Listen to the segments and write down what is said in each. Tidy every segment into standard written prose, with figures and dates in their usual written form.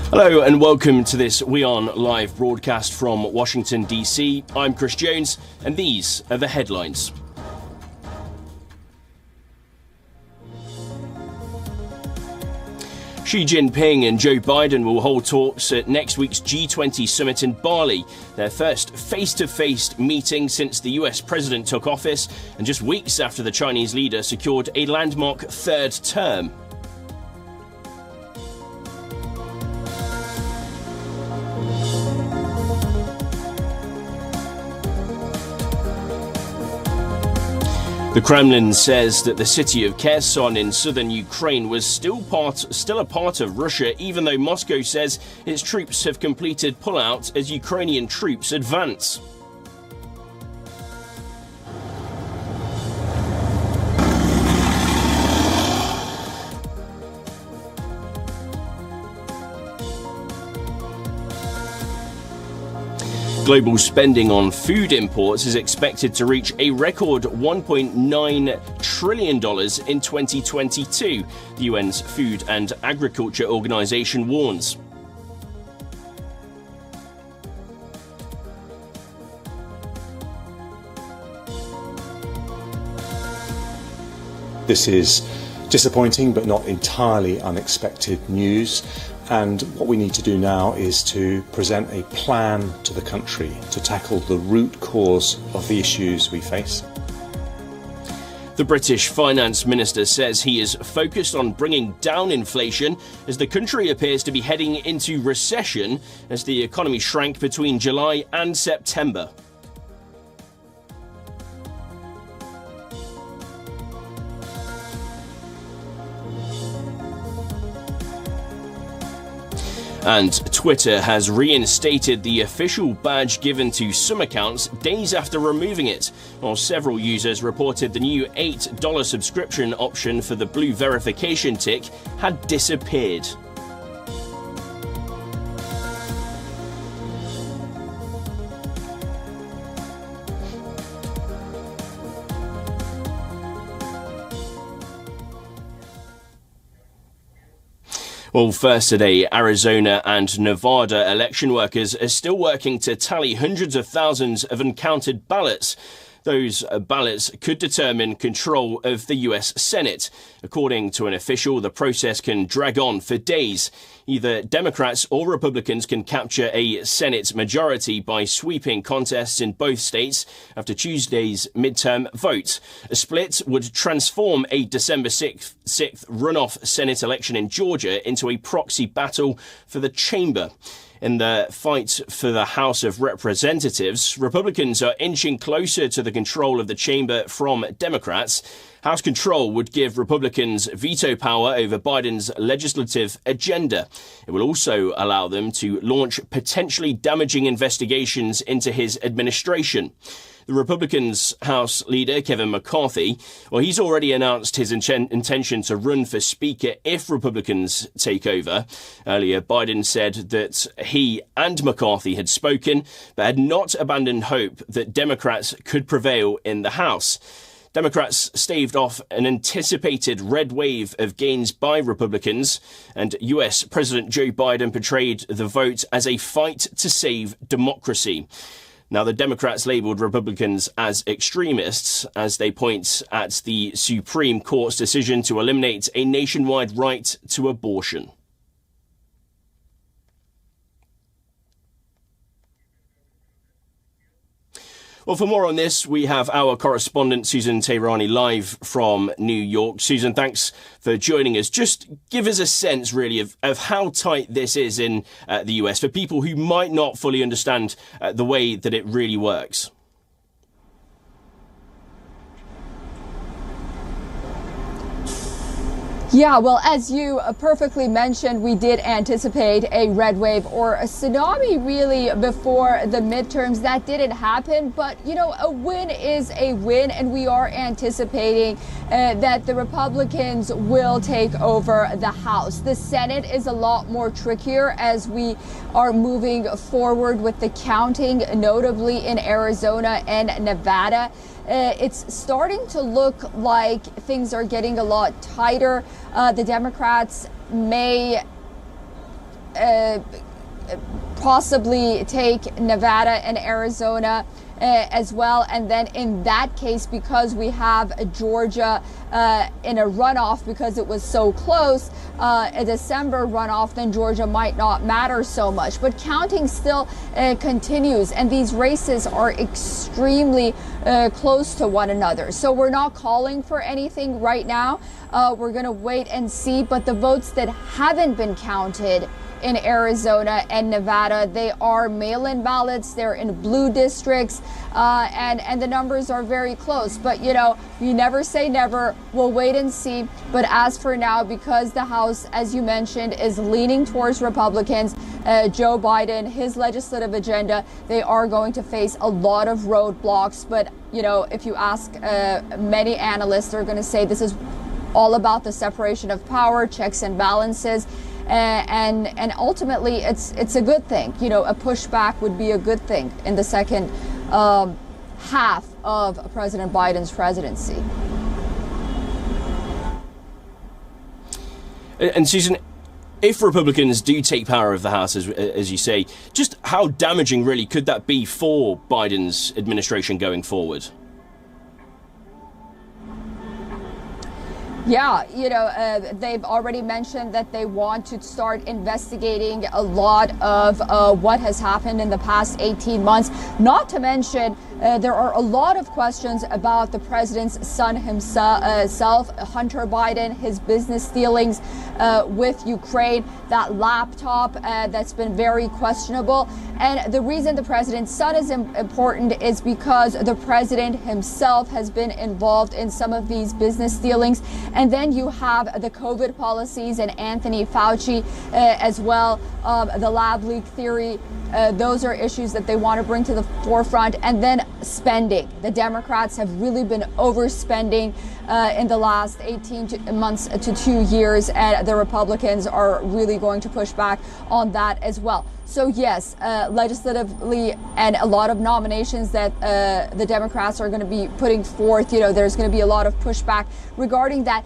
Hello and welcome to this WION live broadcast from Washington DC. I'm Chris Jones and these are the headlines. Xi Jinping and Joe Biden will hold talks at next week's G20 summit in Bali, their first face-to-face meeting since the US president took office and just weeks after the Chinese leader secured a landmark third term. The Kremlin says that the city of Kherson in southern Ukraine was still a part of Russia, even though Moscow says its troops have completed pullout as Ukrainian troops advance. Global spending on food imports is expected to reach a record $1.9 trillion in 2022, the UN's Food and Agriculture Organization warns. This is disappointing but not entirely unexpected news. And what we need to do now is to present a plan to the country to tackle the root cause of the issues we face. The British Finance Minister says he is focused on bringing down inflation as the country appears to be heading into recession as the economy shrank between July and September. And Twitter has reinstated the official badge given to some accounts days after removing it, while several users reported the new $8 subscription option for the blue verification tick had disappeared. Well, first today, Arizona and Nevada election workers are still working to tally hundreds of thousands of uncounted ballots. Those ballots could determine control of the U.S. Senate. According to an official, the process can drag on for days. Either Democrats or Republicans can capture a Senate majority by sweeping contests in both states after Tuesday's midterm vote. A split would transform a December 6th runoff Senate election in Georgia into a proxy battle for the chamber. In the fight for the House of Representatives, Republicans are inching closer to the control of the chamber from Democrats. House control would give Republicans veto power over Biden's legislative agenda. It will also allow them to launch potentially damaging investigations into his administration. The Republicans' House leader, Kevin McCarthy, well, he's already announced his intention to run for Speaker if Republicans take over. Earlier, Biden said that he and McCarthy had spoken, but had not abandoned hope that Democrats could prevail in the House. Democrats staved off an anticipated red wave of gains by Republicans, and US President Joe Biden portrayed the vote as a fight to save democracy. Now, the Democrats labelled Republicans as extremists as they point at the Supreme Court's decision to eliminate a nationwide right to abortion. Well, for more on this, we have our correspondent, Susan Tehrani, live from New York. Susan, thanks for joining us. Just give us a sense, really, of how tight this is in the US for people who might not fully understand the way that it really works. Yeah, well, as you perfectly mentioned, we did anticipate a red wave or a tsunami really before the midterms. That didn't happen, but you know, a win is a win, and we are anticipating that the Republicans will take over the House. The Senate is a lot more trickier as we are moving forward with the counting, notably in Arizona and Nevada. It's starting to look like things are getting a lot tighter. The Democrats may possibly take Nevada and Arizona as well. And then in that case, because we have Georgia in a runoff because it was so close, a December runoff, then Georgia might not matter so much. But counting still continues, and these races are extremely close to one another. So we're not calling for anything right now. We're going to wait and see. But the votes that haven't been counted in Arizona and Nevada, they are mail-in ballots. They're in blue districts, and the numbers are very close. But you know, you never say never. We'll wait and see. But as for now, because the House, as you mentioned, is leaning towards Republicans, Joe Biden, his legislative agenda, they are going to face a lot of roadblocks. But you know, if you ask many analysts, they're going to say this is all about the separation of power, checks and balances. And ultimately, it's a good thing. You know, a pushback would be a good thing in the second half of President Biden's presidency. And Susan, if Republicans do take power of the House, as you say, just how damaging really could that be for Biden's administration going forward? Yeah, you know, they've already mentioned that they want to start investigating a lot of what has happened in the past 18 months. Not to mention, there are a lot of questions about the president's son himself, Hunter Biden, his business dealings with Ukraine, that laptop that's been very questionable. And the reason the president's son is important is because the president himself has been involved in some of these business dealings. And then you have the COVID policies and Anthony Fauci as well, the lab leak theory. Those are issues that they want to bring to the forefront. And then spending. The Democrats have really been overspending in the last 18 months to 2 years, and the Republicans are really going to push back on that as well. So yes, legislatively, and a lot of nominations that the Democrats are going to be putting forth, you know, there's going to be a lot of pushback regarding that.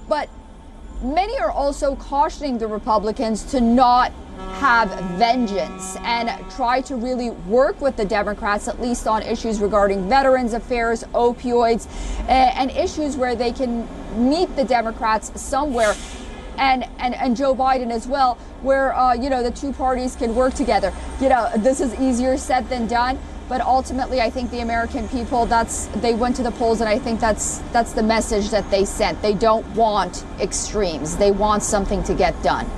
But many are also cautioning the Republicans to not have vengeance and try to really work with the Democrats, at least on issues regarding veterans affairs, opioids, and issues where they can meet the Democrats somewhere. And Joe Biden as well, where, you know, the two parties can work together. You know, this is easier said than done. But ultimately, I think the American people, they went to the polls, and I think that's the message that they sent. They don't want extremes. They want something to get done.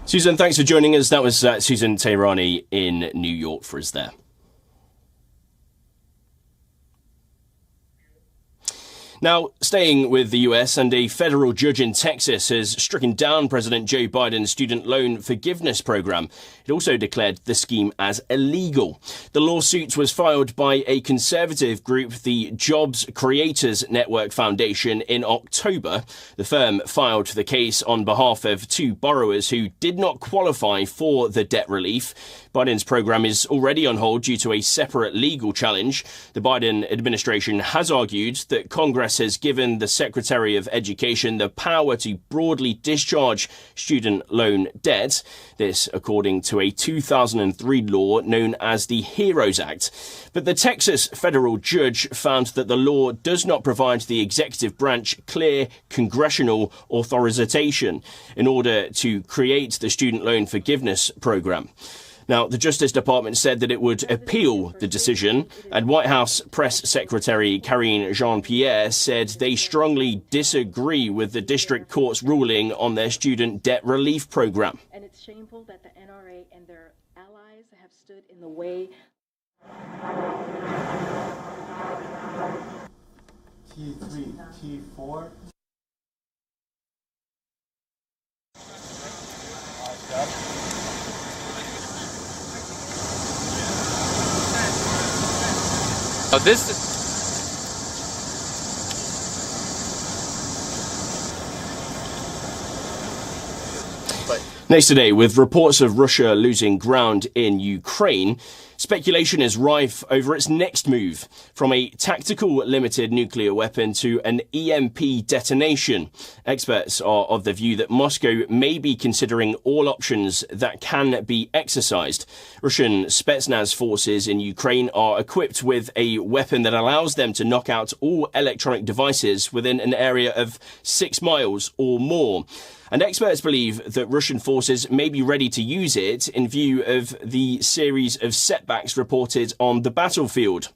Susan, thanks for joining us. That was Susan Tehrani in New York for us there. Now, staying with the US, and a federal judge in Texas has stricken down President Joe Biden's student loan forgiveness program. It also declared the scheme as illegal. The lawsuit was filed by a conservative group, the Jobs Creators Network Foundation, in October. The firm filed the case on behalf of two borrowers who did not qualify for the debt relief. Biden's program is already on hold due to a separate legal challenge. The Biden administration has argued that Congress has given the Secretary of Education the power to broadly discharge student loan debt. This, according to a 2003 law known as the HEROES Act. But the Texas federal judge found that the law does not provide the executive branch clear congressional authorization in order to create the student loan forgiveness program. Now, the Justice Department said that it would appeal the decision, and White House Press Secretary Karine Jean-Pierre said they strongly disagree with the district court's ruling on their student debt relief program. And it's shameful that the NRA and their allies have stood in the way. T3, T4. Oh, this is... Next today, with reports of Russia losing ground in Ukraine, Speculation is rife over its next move, from a tactical limited nuclear weapon to an EMP detonation. Experts are of the view that Moscow may be considering all options that can be exercised. Russian Spetsnaz forces in Ukraine are equipped with a weapon that allows them to knock out all electronic devices within an area of 6 miles or more. And experts believe that Russian forces may be ready to use it in view of the series of setbacks reported on the battlefield.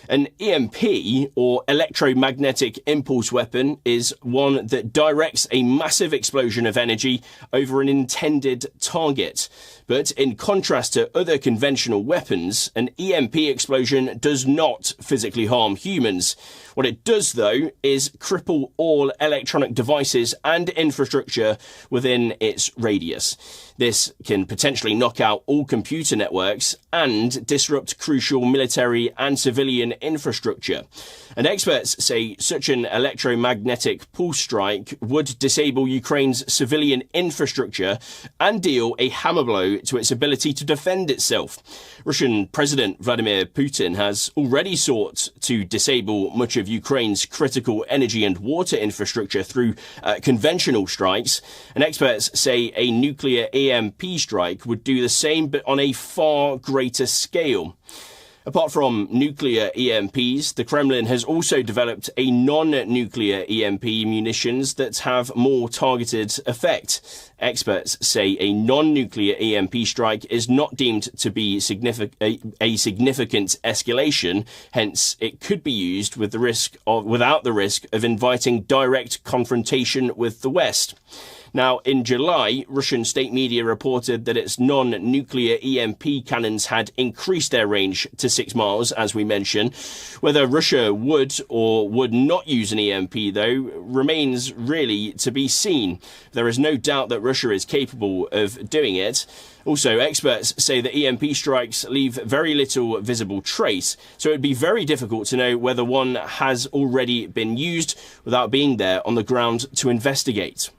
An EMP, or electromagnetic impulse weapon, is one that directs a massive explosion of energy over an intended target. But in contrast to other conventional weapons, an EMP explosion does not physically harm humans. What it does, though, is cripple all electronic devices and infrastructure within its radius. This can potentially knock out all computer networks and disrupt crucial military and civilian infrastructure. And experts say such an electromagnetic pulse strike would disable Ukraine's civilian infrastructure and deal a hammer blow to its ability to defend itself. Russian President Vladimir Putin has already sought to disable much of Ukraine's critical energy and water infrastructure through conventional strikes, and experts say a nuclear EMP strike would do the same, but on a far greater scale. Apart from nuclear EMPs, the Kremlin has also developed a non-nuclear EMP munitions that have more targeted effect. Experts say a non-nuclear EMP strike is not deemed to be a significant escalation, hence it could be used without the risk of inviting direct confrontation with the West. Now, in July, Russian state media reported that its non-nuclear EMP cannons had increased their range to 6 miles, as we mentioned. Whether Russia would or would not use an EMP, though, remains really to be seen. There is no doubt that Russia is capable of doing it. Also, experts say that EMP strikes leave very little visible trace, so it would be very difficult to know whether one has already been used without being there on the ground to investigate.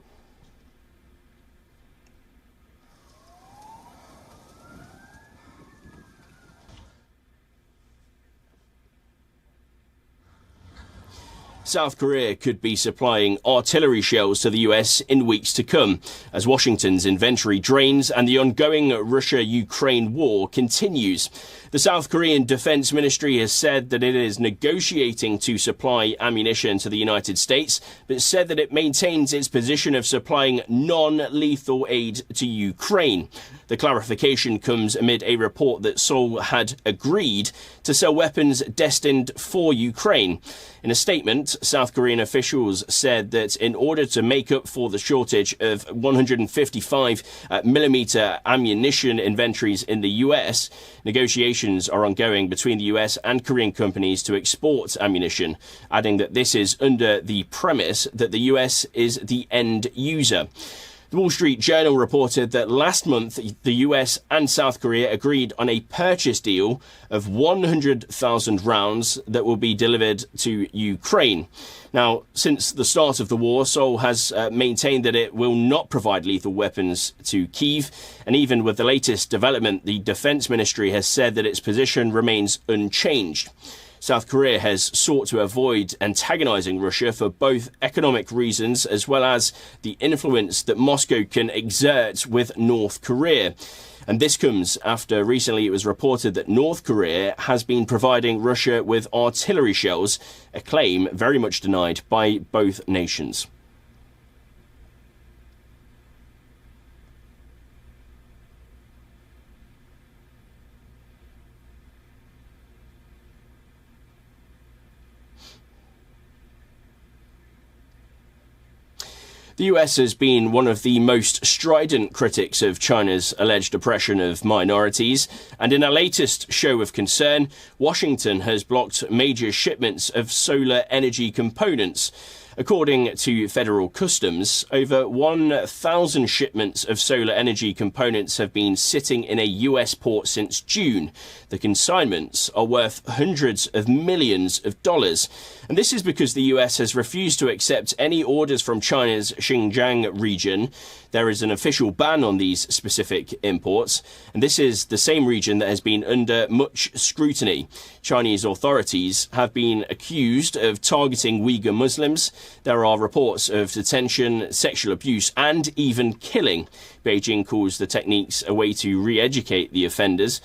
South Korea could be supplying artillery shells to the US in weeks to come, as Washington's inventory drains and the ongoing Russia-Ukraine war continues. The South Korean Defense Ministry has said that it is negotiating to supply ammunition to the United States, but said that it maintains its position of supplying non-lethal aid to Ukraine. The clarification comes amid a report that Seoul had agreed to sell weapons destined for Ukraine. In a statement, South Korean officials said that in order to make up for the shortage of 155mm ammunition inventories in the US, negotiations are ongoing between the US and Korean companies to export ammunition, adding that this is under the premise that the US is the end user. The Wall Street Journal reported that last month the US and South Korea agreed on a purchase deal of 100,000 rounds that will be delivered to Ukraine. Now, since the start of the war, Seoul has maintained that it will not provide lethal weapons to Kyiv, and even with the latest development, the Defense Ministry has said that its position remains unchanged. South Korea has sought to avoid antagonizing Russia for both economic reasons as well as the influence that Moscow can exert with North Korea. And this comes after recently it was reported that North Korea has been providing Russia with artillery shells, a claim very much denied by both nations. The US has been one of the most strident critics of China's alleged oppression of minorities, and in a latest show of concern, Washington has blocked major shipments of solar energy components. According to Federal Customs, over 1,000 shipments of solar energy components have been sitting in a US port since June. The consignments are worth hundreds of millions of dollars. And this is because the US has refused to accept any orders from China's Xinjiang region. There is an official ban on these specific imports, and this is the same region that has been under much scrutiny. Chinese authorities have been accused of targeting Uyghur Muslims. There are reports of detention, sexual abuse, and even killing. Beijing calls the techniques a way to re-educate the offenders.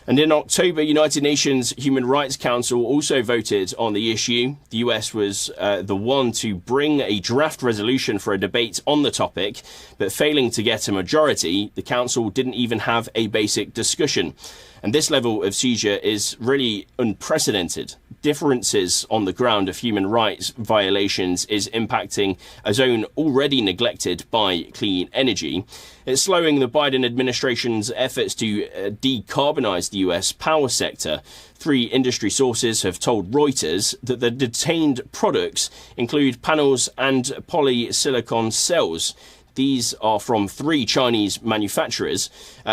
And in October, United Nations Human Rights Council also voted on the issue. The US was the one to bring a draft resolution for a debate on the topic, but failing to get a majority, the Council didn't even have a basic discussion. And this level of seizure is really unprecedented. Differences on the ground of human rights violations is impacting a zone already neglected by clean energy. It's slowing the Biden administration's efforts to decarbonize the US power sector. 3 industry sources have told Reuters that the detained products include panels and polysilicon cells. These are from 3 Chinese manufacturers,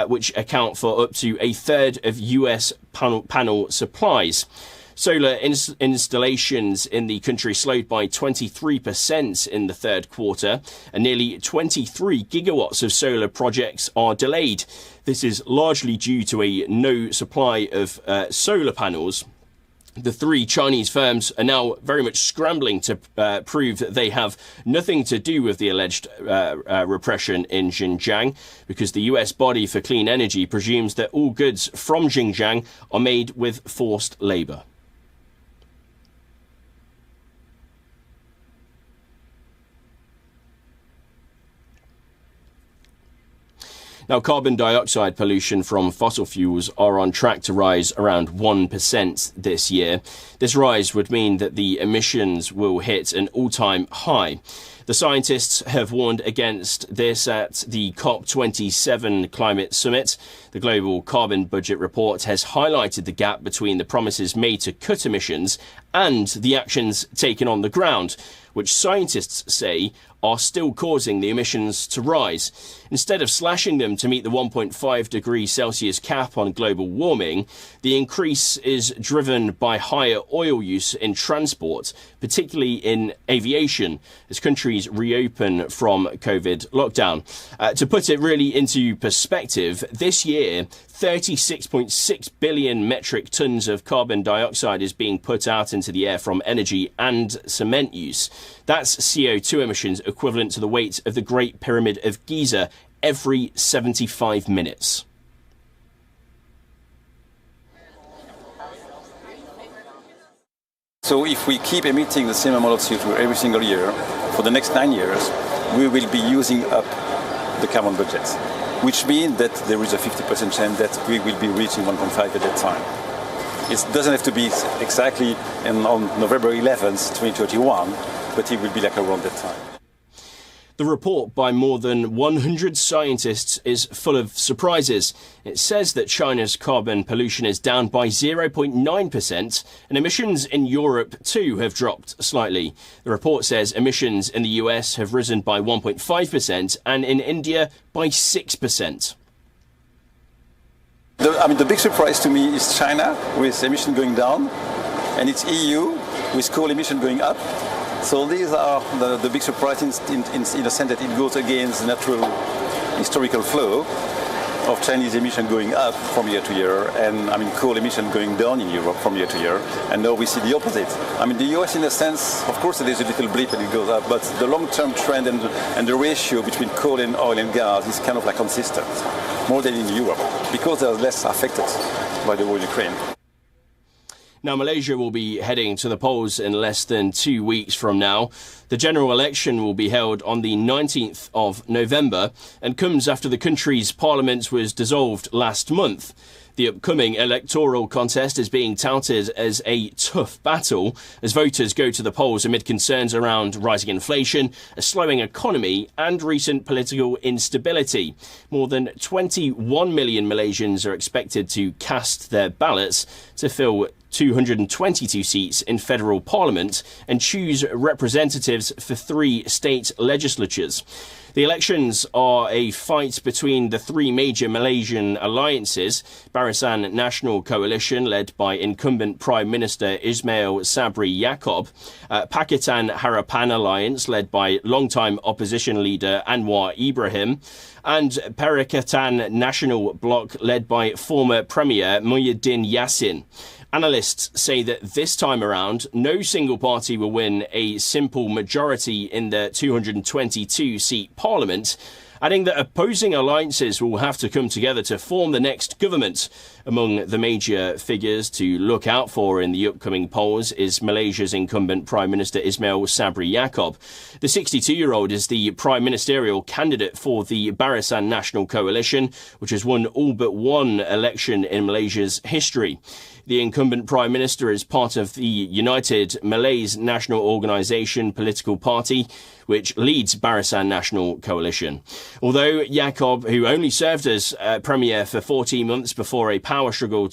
which account for up to a third of US panel supplies. Solar installations in the country slowed by 23% in the third quarter, and nearly 23 gigawatts of solar projects are delayed. This is largely due to a no supply of solar panels. The 3 Chinese firms are now very much scrambling to prove that they have nothing to do with the alleged repression in Xinjiang, because the US body for clean energy presumes that all goods from Xinjiang are made with forced labour. Now, carbon dioxide pollution from fossil fuels are on track to rise around 1% this year. This rise would mean that the emissions will hit an all-time high. The scientists have warned against this at the COP27 climate summit. The Global Carbon Budget report has highlighted the gap between the promises made to cut emissions and the actions taken on the ground, which scientists say are still causing the emissions to rise. Instead of slashing them to meet the 1.5 degrees Celsius cap on global warming, the increase is driven by higher oil use in transport, particularly in aviation, as countries reopen from COVID lockdown. To put it really into perspective, this year, 36.6 billion metric tons of carbon dioxide is being put out into the air from energy and cement use. That's CO2 emissions equivalent to the weight of the Great Pyramid of Giza every 75 minutes. So if we keep emitting the same amount of CO2 every single year for the next 9 years, we will be using up the carbon budget, which means that there is a 50% chance that we will be reaching 1.5 at that time. It doesn't have to be exactly on November 11th, 2031, but it will be like around that time. The report by more than 100 scientists is full of surprises. It says that China's carbon pollution is down by 0.9%, and emissions in Europe too have dropped slightly. The report says emissions in the US have risen by 1.5% and in India by 6%. The big surprise to me is China with emission going down, and it's EU with coal emission going up. So these are the big surprises in the sense that it goes against the natural historical flow of Chinese emission going up from year to year, and coal emission going down in Europe from year to year. And now we see the opposite. The US, in a sense, of course, there's a little blip and it goes up, but the long-term trend and the ratio between coal and oil and gas is kind of like consistent, more than in Europe, because they're less affected by the war in Ukraine. Now, Malaysia will be heading to the polls in less than 2 weeks from now. The general election will be held on the 19th of November and comes after the country's parliament was dissolved last month. The upcoming electoral contest is being touted as a tough battle as voters go to the polls amid concerns around rising inflation, a slowing economy and recent political instability. More than 21 million Malaysians are expected to cast their ballots to fill 222 seats in federal parliament and choose representatives for 3 state legislatures. The elections are a fight between the 3 major Malaysian alliances: Barisan National Coalition, led by incumbent Prime Minister Ismail Sabri Yaakob, Pakatan Harapan Alliance, led by longtime opposition leader Anwar Ibrahim, and Perikatan National Bloc, led by former Premier Muhyiddin Yassin. Analysts say that this time around, no single party will win a simple majority in the 222-seat parliament, adding that opposing alliances will have to come together to form the next government. Among the major figures to look out for in the upcoming polls is Malaysia's incumbent Prime Minister Ismail Sabri Yaakob. The 62-year-old is the prime ministerial candidate for the Barisan National Coalition, which has won all but one election in Malaysia's history. The incumbent Prime Minister is part of the United Malays National Organisation political party, which leads Barisan National Coalition. Although Yaakob, who only served as Premier for 14 months before a power struggle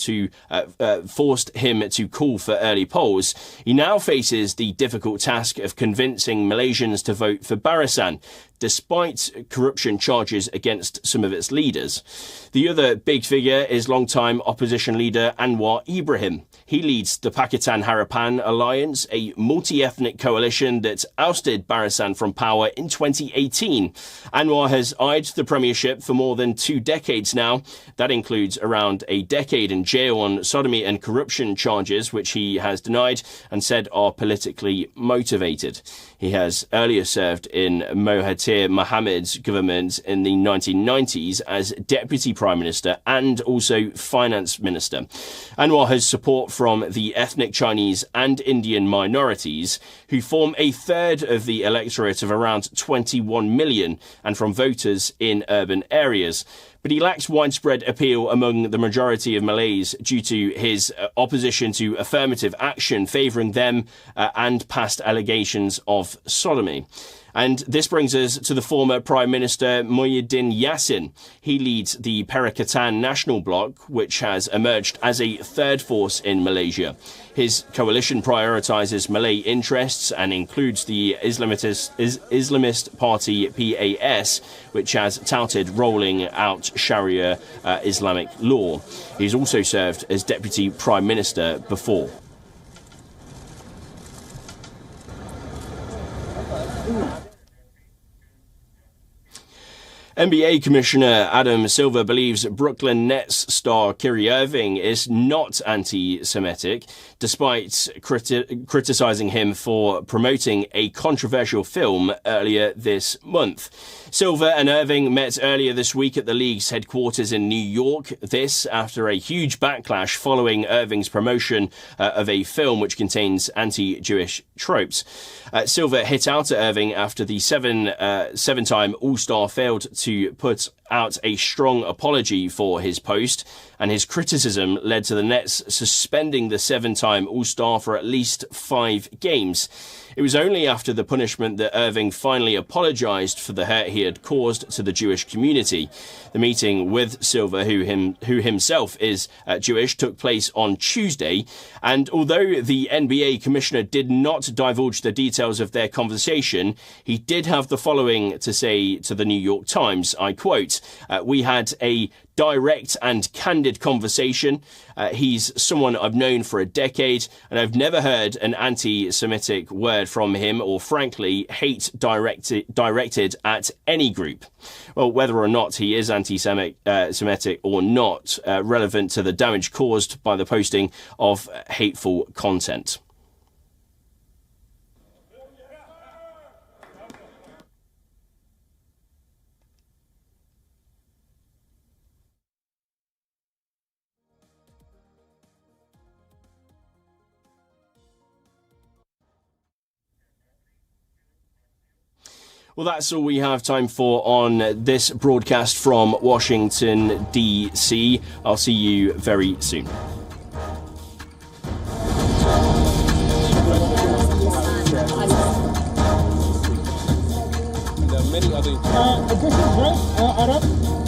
forced him to call for early polls, he now faces the difficult task of convincing Malaysians to vote for Barisan, despite corruption charges against some of its leaders. The other big figure is longtime opposition leader Anwar Ibrahim. He leads the Pakatan Harapan Alliance, a multi-ethnic coalition that ousted Barisan from power in 2018. Anwar has eyed the premiership for more than 2 decades now. That includes around a decade in jail on sodomy and corruption charges, which he has denied and said are politically motivated. He has earlier served in Mahathir Mohamad's government in the 1990s as Deputy Prime Minister and also Finance Minister. Anwar has support from the ethnic Chinese and Indian minorities, who form a third of the electorate of around 21 million, and from voters in urban areas. But he lacks widespread appeal among the majority of Malays due to his opposition to affirmative action favouring them and past allegations of sodomy. And this brings us to the former Prime Minister Muhyiddin Yassin. He leads the Perikatan National Bloc, which has emerged as a third force in Malaysia. His coalition prioritises Malay interests and includes the Islamist party PAS, which has touted rolling out Sharia Islamic law. He's also served as Deputy Prime Minister before. NBA Commissioner Adam Silver believes Brooklyn Nets star Kyrie Irving is not anti-Semitic, despite criticising him for promoting a controversial film earlier this month. Silver and Irving met earlier this week at the league's headquarters in New York. This after a huge backlash following Irving's promotion of a film which contains anti-Jewish tropes. Silver hit out at Irving after the seven-time All-Star failed to put out a strong apology for his post, and his criticism led to the Nets suspending the 7-time All-Star for at least 5 games. It was only after the punishment that Irving finally apologised for the hurt he had caused to the Jewish community. The meeting with Silver, who himself is Jewish, took place on Tuesday, and although the NBA commissioner did not divulge the details of their conversation, he did have the following to say to the New York Times, I quote, "We had a direct and candid conversation. He's someone I've known for a decade, and I've never heard an anti-Semitic word from him, or frankly, hate directed at any group." Well, whether or not he is anti-Semitic or not, relevant to the damage caused by the posting of hateful content. Well, that's all we have time for on this broadcast from Washington, D.C. I'll see you very soon. There are many other... This is right, Arab.